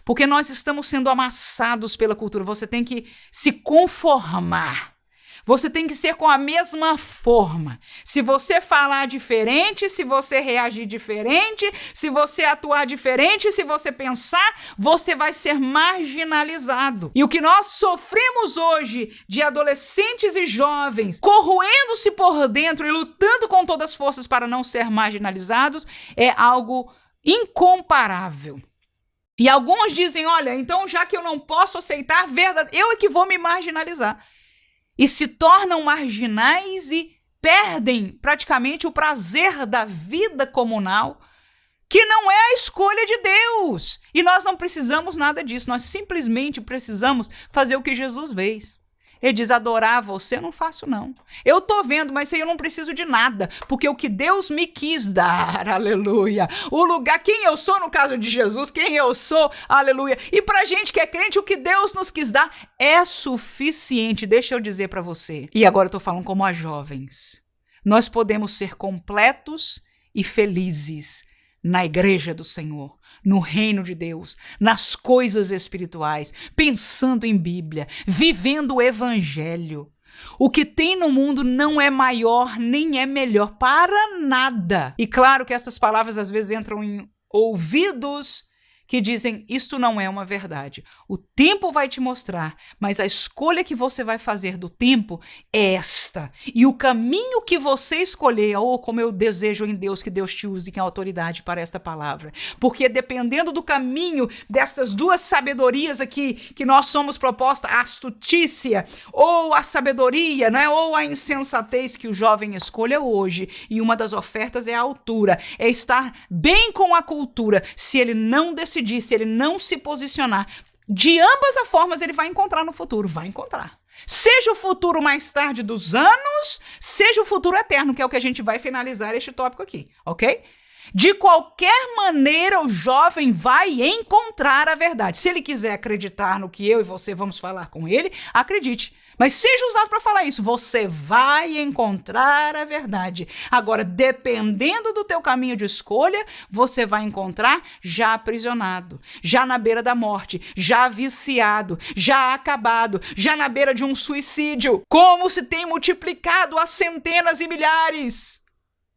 Porque nós estamos sendo amassados pela cultura. Você tem que se conformar. Você tem que ser com a mesma forma. Se você falar diferente, se você reagir diferente, se você atuar diferente, se você pensar, você vai ser marginalizado. E o que nós sofremos hoje de adolescentes e jovens corroendo-se por dentro e lutando com todas as forças para não ser marginalizados é algo incomparável. E alguns dizem, olha, então já que eu não posso aceitar a verdade, eu é que vou me marginalizar. E se tornam marginais e perdem praticamente o prazer da vida comunal, que não é a escolha de Deus. E nós não precisamos nada disso, nós simplesmente precisamos fazer o que Jesus fez. Ele diz, adorar você eu não faço não. Eu tô vendo, mas isso aí eu não preciso de nada, porque o que Deus me quis dar, aleluia, o lugar, quem eu sou no caso de Jesus, quem eu sou, aleluia, e pra gente que é crente, o que Deus nos quis dar é suficiente, deixa eu dizer pra você. E agora eu tô falando como a jovens. Nós podemos ser completos e felizes na igreja do Senhor, no reino de Deus, nas coisas espirituais, pensando em Bíblia, vivendo o evangelho. O que tem no mundo não é maior nem é melhor para nada. E claro que essas palavras às vezes entram em ouvidos que dizem, isto não é uma verdade. O tempo vai te mostrar, mas a escolha que você vai fazer do tempo é esta. E o caminho que você escolher, ou como eu desejo em Deus que Deus te use em autoridade para esta palavra. Porque dependendo do caminho dessas duas sabedorias aqui, que nós somos proposta, a astutícia, ou a sabedoria, né? Ou a insensatez que o jovem escolha hoje, e uma das ofertas é a altura, é estar bem com a cultura. Se ele não decidir, se ele não se posicionar, de ambas as formas ele vai encontrar no futuro, vai encontrar. Seja o futuro mais tarde dos anos, seja o futuro eterno, que é o que a gente vai finalizar este tópico aqui, ok? De qualquer maneira, o jovem vai encontrar a verdade. Se ele quiser acreditar no que eu e você vamos falar com ele, acredite. Mas seja usado para falar isso, você vai encontrar a verdade. Agora, dependendo do teu caminho de escolha, você vai encontrar já aprisionado, já na beira da morte, já viciado, já acabado, já na beira de um suicídio. Como se tem multiplicado a centenas e milhares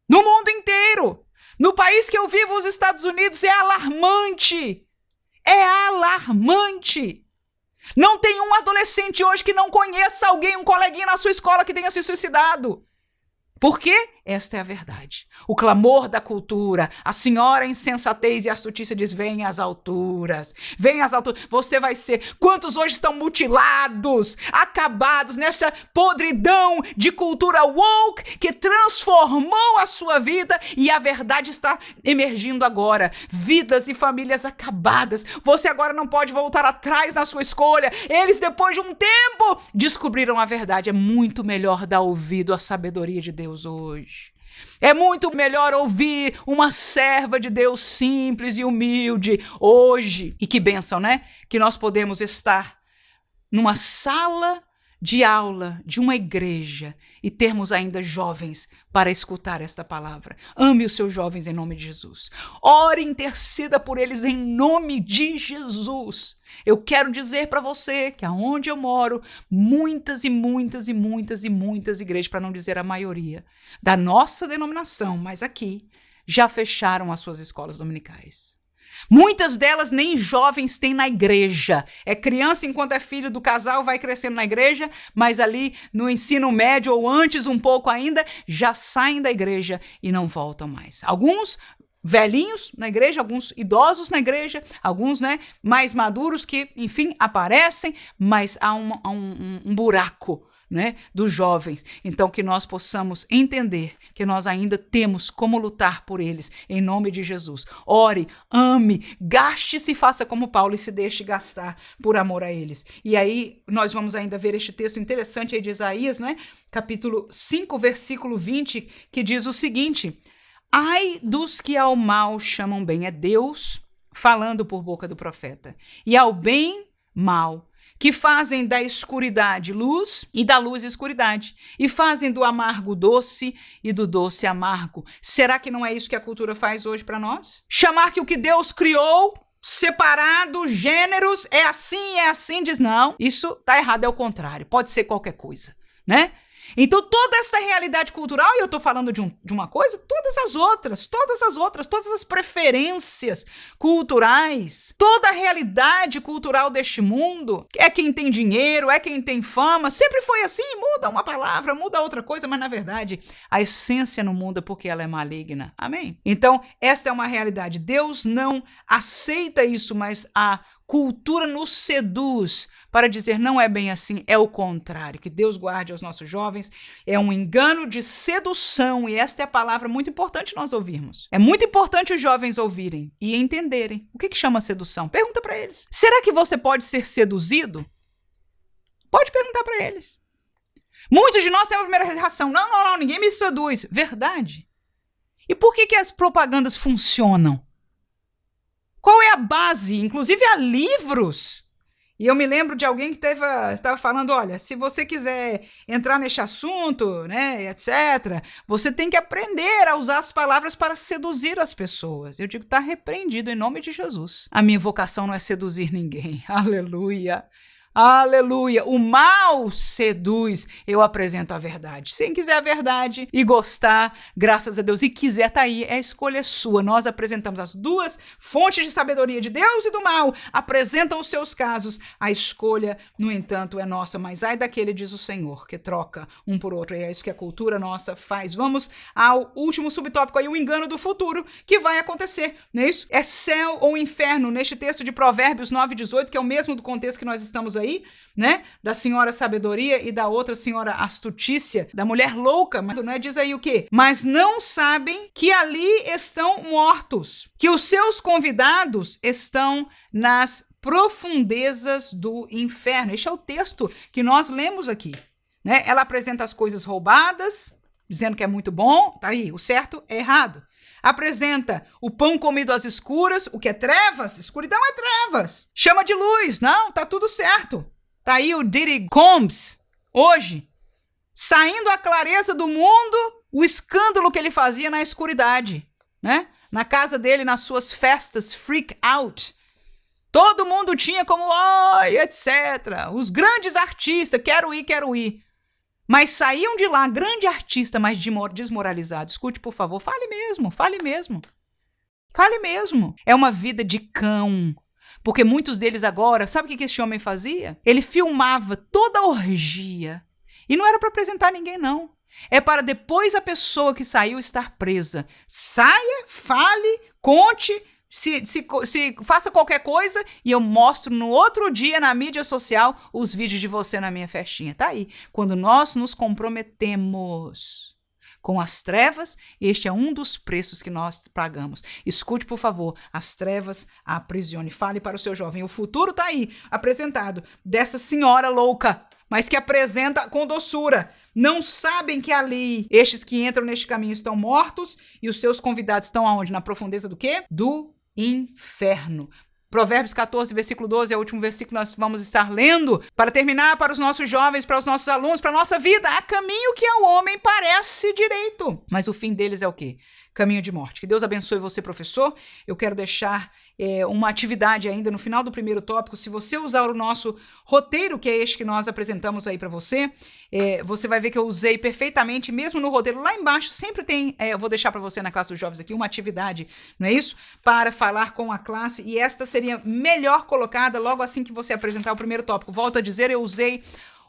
no mundo inteiro. No país que eu vivo, os Estados Unidos, é alarmante. É alarmante. Não tem um adolescente hoje que não conheça alguém, um coleguinha na sua escola que tenha se suicidado. Por quê? Esta é a verdade. O clamor da cultura, a senhora insensatez e astutícia diz, vem às alturas, vem às alturas. Você vai ser, quantos hoje estão mutilados, acabados nesta podridão de cultura woke que transformou a sua vida e a verdade está emergindo agora. Vidas e famílias acabadas. Você agora não pode voltar atrás na sua escolha. Eles, depois de um tempo, descobriram a verdade. É muito melhor dar ouvido à sabedoria de Deus hoje. É muito melhor ouvir uma serva de Deus simples e humilde hoje. E que bênção, né? Que nós podemos estar numa sala de aula de uma igreja e termos ainda jovens para escutar esta palavra. Ame os seus jovens em nome de Jesus. Ore, interceda por eles em nome de Jesus. Eu quero dizer para você que aonde eu moro, muitas igrejas, para não dizer a maioria, da nossa denominação, mas aqui, já fecharam as suas escolas dominicais. Muitas delas nem jovens têm na igreja. É criança enquanto é filho do casal, vai crescendo na igreja, mas ali no ensino médio ou antes um pouco ainda, já saem da igreja e não voltam mais. Alguns velhinhos na igreja, alguns idosos na igreja, alguns, mais maduros que, enfim, aparecem, mas há um buraco né, dos jovens. Então, que nós possamos entender que nós ainda temos como lutar por eles, em nome de Jesus. Ore, ame, gaste-se, faça como Paulo e se deixe gastar por amor a eles. E aí, nós vamos ainda ver este texto interessante aí de Isaías, né, capítulo 5, versículo 20, que diz o seguinte: ai dos que ao mal chamam bem, é Deus falando por boca do profeta, e ao bem, mal, que fazem da escuridade luz e da luz escuridade, e fazem do amargo doce e do doce amargo. Será que não é isso que a cultura faz hoje para nós? Chamar que o que Deus criou, separado, gêneros, é assim, diz não, isso tá errado, é o contrário, pode ser qualquer coisa, né? Então toda essa realidade cultural, e eu estou falando de uma coisa, todas as preferências culturais, toda a realidade cultural deste mundo, é quem tem dinheiro, é quem tem fama, sempre foi assim, muda uma palavra, muda outra coisa, mas na verdade a essência não muda porque ela é maligna, amém? Então esta é uma realidade, Deus não aceita isso, mas a cultura nos seduz para dizer não é bem assim, é o contrário. Que Deus guarde aos nossos jovens. É um engano de sedução e esta é a palavra muito importante nós ouvirmos. É muito importante os jovens ouvirem e entenderem. O que chama sedução? Pergunta para eles. Será que você pode ser seduzido? Pode perguntar para eles. Muitos de nós têm a primeira reação. Não, ninguém me seduz. Verdade. E por que as propagandas funcionam? Qual é a base? Inclusive há livros. E eu me lembro de alguém que estava falando, olha, se você quiser entrar neste assunto, né, etc., você tem que aprender a usar as palavras para seduzir as pessoas. Eu digo, está repreendido em nome de Jesus. A minha vocação não é seduzir ninguém. Aleluia. Aleluia, o mal seduz, eu apresento a verdade. Se quem quiser a verdade e gostar, graças a Deus, e quiser, tá aí, é a escolha sua. Nós apresentamos as duas fontes de sabedoria de Deus e do mal, apresentam os seus casos, a escolha, no entanto, é nossa, mas ai daquele, diz o Senhor, que troca um por outro, e é isso que a cultura nossa faz. Vamos ao último subtópico aí, o engano do futuro, que vai acontecer, não é isso? É céu ou inferno, neste texto de Provérbios 9:18, que é o mesmo do contexto que nós estamos aí, né? Da senhora sabedoria e da outra senhora astutícia, da mulher louca, mas não é? Diz aí o quê? Mas não sabem que ali estão mortos, que os seus convidados estão nas profundezas do inferno. Este é o texto que nós lemos aqui, né? Ela apresenta as coisas roubadas, dizendo que é muito bom, tá aí, o certo é errado. Apresenta o pão comido às escuras, o que é trevas, escuridão é trevas. Chama de luz, não, tá tudo certo. Tá aí o Diddy Combs, hoje, saindo à clareza do mundo, o escândalo que ele fazia na escuridade, né? Na casa dele, nas suas festas, freak out. Todo mundo tinha como, oi, etc. Os grandes artistas, quero ir. Mas saíam de lá, grande artista, mas desmoralizado. Escute, por favor, fale mesmo. É uma vida de cão. Porque muitos deles agora, sabe o que esse homem fazia? Ele filmava toda a orgia. E não era para apresentar ninguém, não. É para depois a pessoa que saiu estar presa. Saia, fale, conte, se faça qualquer coisa e eu mostro no outro dia na mídia social os vídeos de você na minha festinha. Tá aí. Quando nós nos comprometemos com as trevas, este é um dos preços que nós pagamos. Escute, por favor, as trevas aprisione. Fale para o seu jovem. O futuro tá aí, apresentado, dessa senhora louca, mas que apresenta com doçura. Não sabem que ali, estes que entram neste caminho estão mortos e os seus convidados estão aonde? Na profundeza do quê? Do inferno. Provérbios 14, versículo 12 é o último versículo que nós vamos estar lendo para terminar para os nossos jovens, para os nossos alunos, para a nossa vida. Há caminho que ao homem parece direito, mas o fim deles é o quê? Caminho de morte. Que Deus abençoe você, professor. Eu quero deixar uma atividade ainda no final do primeiro tópico. Se você usar o nosso roteiro, que é este que nós apresentamos aí para você, você vai ver que eu usei perfeitamente, mesmo no roteiro. Lá embaixo sempre tem, eu vou deixar para você na classe dos jovens aqui, uma atividade, não é isso? Para falar com a classe, e esta seria melhor colocada logo assim que você apresentar o primeiro tópico. Volto a dizer, eu usei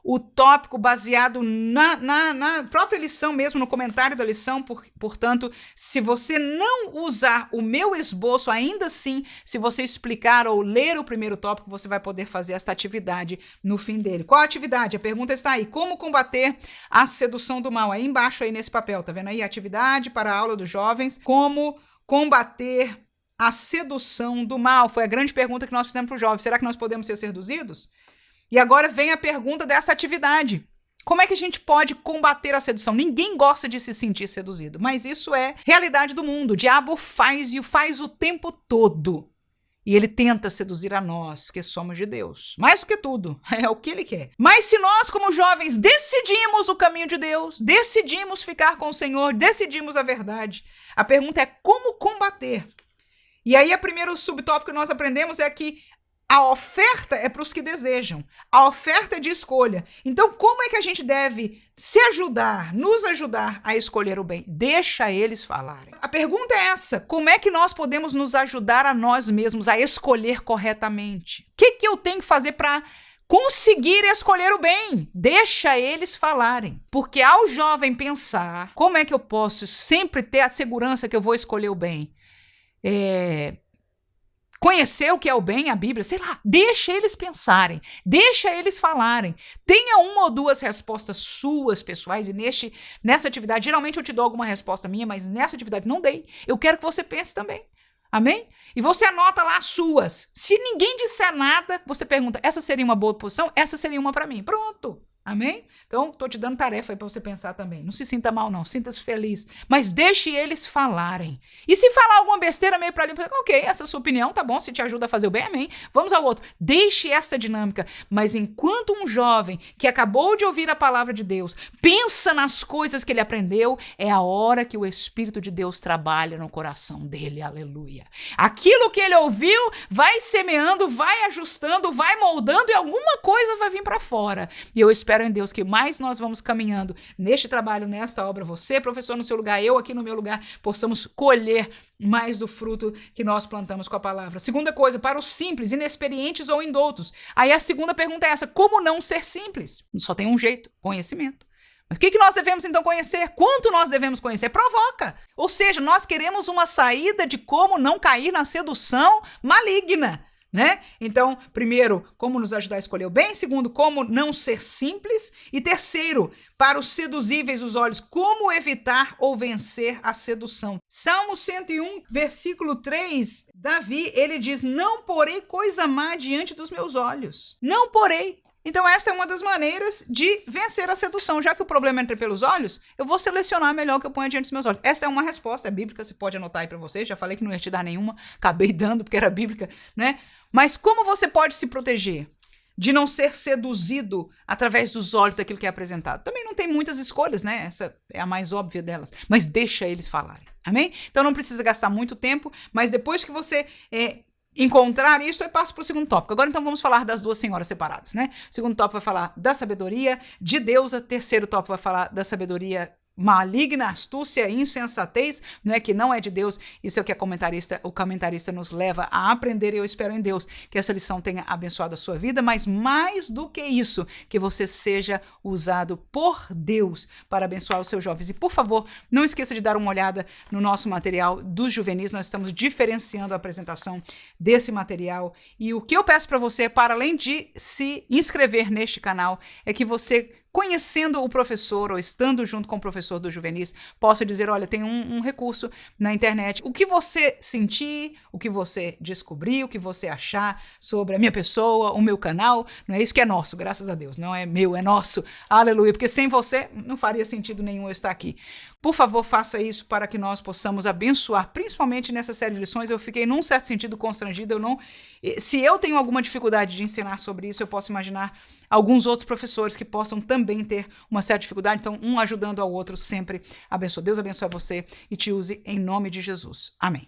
o tópico baseado na própria lição mesmo, no comentário da lição. Portanto, se você não usar o meu esboço, ainda assim, se você explicar ou ler o primeiro tópico, você vai poder fazer esta atividade no fim dele. Qual a atividade? A pergunta está aí. Como combater a sedução do mal? Aí embaixo, aí nesse papel, tá vendo aí? Atividade para a aula dos jovens. Como combater a sedução do mal? Foi a grande pergunta que nós fizemos para os jovens. Será que nós podemos ser seduzidos? E agora vem a pergunta dessa atividade. Como é que a gente pode combater a sedução? Ninguém gosta de se sentir seduzido, mas isso é realidade do mundo. O diabo faz e o faz o tempo todo. E ele tenta seduzir a nós, que somos de Deus. Mais do que tudo, é o que ele quer. Mas se nós, como jovens, decidimos o caminho de Deus, decidimos ficar com o Senhor, decidimos a verdade, a pergunta é como combater? E aí, o primeiro subtópico que nós aprendemos é que a oferta é para os que desejam. A oferta é de escolha. Então, como é que a gente deve se ajudar, nos ajudar a escolher o bem? Deixa eles falarem. A pergunta é essa: como é que nós podemos nos ajudar a nós mesmos a escolher corretamente? O que eu tenho que fazer para conseguir escolher o bem? Deixa eles falarem. Porque ao jovem pensar, como é que eu posso sempre ter a segurança que eu vou escolher o bem? Conhecer o que é o bem, a Bíblia, sei lá, deixa eles pensarem, deixa eles falarem. Tenha uma ou duas respostas suas, pessoais, e nessa atividade, geralmente eu te dou alguma resposta minha, mas nessa atividade não dei. Eu quero que você pense também. Amém? E você anota lá as suas. Se ninguém disser nada, você pergunta, essa seria uma boa posição? Essa seria uma para mim. Pronto. Amém? Então, estou te dando tarefa aí para você pensar também. Não se sinta mal, não. Sinta-se feliz. Mas deixe eles falarem. E se falar alguma besteira meio para ali, ok, essa é a sua opinião, tá bom? Se te ajuda a fazer o bem, amém. Vamos ao outro. Deixe essa dinâmica. Mas enquanto um jovem que acabou de ouvir a palavra de Deus pensa nas coisas que ele aprendeu, é a hora que o Espírito de Deus trabalha no coração dele. Aleluia. Aquilo que ele ouviu vai semeando, vai ajustando, vai moldando e alguma coisa vai vir para fora. E eu espero em Deus que mais nós vamos caminhando neste trabalho, nesta obra, você, professor, no seu lugar, eu aqui no meu lugar, possamos colher mais do fruto que nós plantamos com a palavra. Segunda coisa, para os simples, inexperientes ou indoutos. Aí a segunda pergunta é essa: como não ser simples? Só tem um jeito: conhecimento. Mas o que nós devemos então conhecer? Quanto nós devemos conhecer? Provoca. Ou seja, nós queremos uma saída de como não cair na sedução maligna. Né? Então, primeiro, como nos ajudar a escolher o bem. Segundo, como não ser simples. E terceiro, para os seduzíveis os olhos, como evitar ou vencer a sedução. Salmo 101, versículo 3, Davi, ele diz: não porei coisa má diante dos meus olhos. Não porei. Então essa é uma das maneiras de vencer a sedução. Já que o problema entra pelos olhos, eu vou selecionar melhor o que eu ponho diante dos meus olhos. Essa é uma resposta, é bíblica, você pode anotar aí para você. Já falei que não ia te dar nenhuma, acabei dando porque era bíblica, né? Mas como você pode se proteger de não ser seduzido através dos olhos daquilo que é apresentado? Também não tem muitas escolhas, né? Essa é a mais óbvia delas. Mas deixa eles falarem, amém? Então não precisa gastar muito tempo, mas depois que você encontrar isso, eu passo para o segundo tópico. Agora, então, vamos falar das duas senhoras separadas, né? O segundo tópico vai falar da sabedoria de Deus, o terceiro tópico vai falar da sabedoria maligna, astúcia, insensatez, né, que não é de Deus. Isso é o que o comentarista nos leva a aprender, e eu espero em Deus que essa lição tenha abençoado a sua vida, mas mais do que isso, que você seja usado por Deus para abençoar os seus jovens. E, por favor, não esqueça de dar uma olhada no nosso material dos juvenis. Nós estamos diferenciando a apresentação desse material, e o que eu peço para você, para além de se inscrever neste canal, é que você, conhecendo o professor ou estando junto com o professor do juvenis, possa dizer: olha, tem um recurso na internet. O que você sentir, o que você descobrir, o que você achar sobre a minha pessoa, o meu canal, não é isso que é nosso, graças a Deus. Não é meu, é nosso. Aleluia. Porque sem você não faria sentido nenhum eu estar aqui. Por favor, faça isso para que nós possamos abençoar, principalmente nessa série de lições. Eu fiquei, num certo sentido, constrangida. Se eu tenho alguma dificuldade de ensinar sobre isso, eu posso imaginar alguns outros professores que possam também ter uma certa dificuldade. Então, um ajudando ao outro sempre abençoe. Deus abençoe você e te use em nome de Jesus. Amém.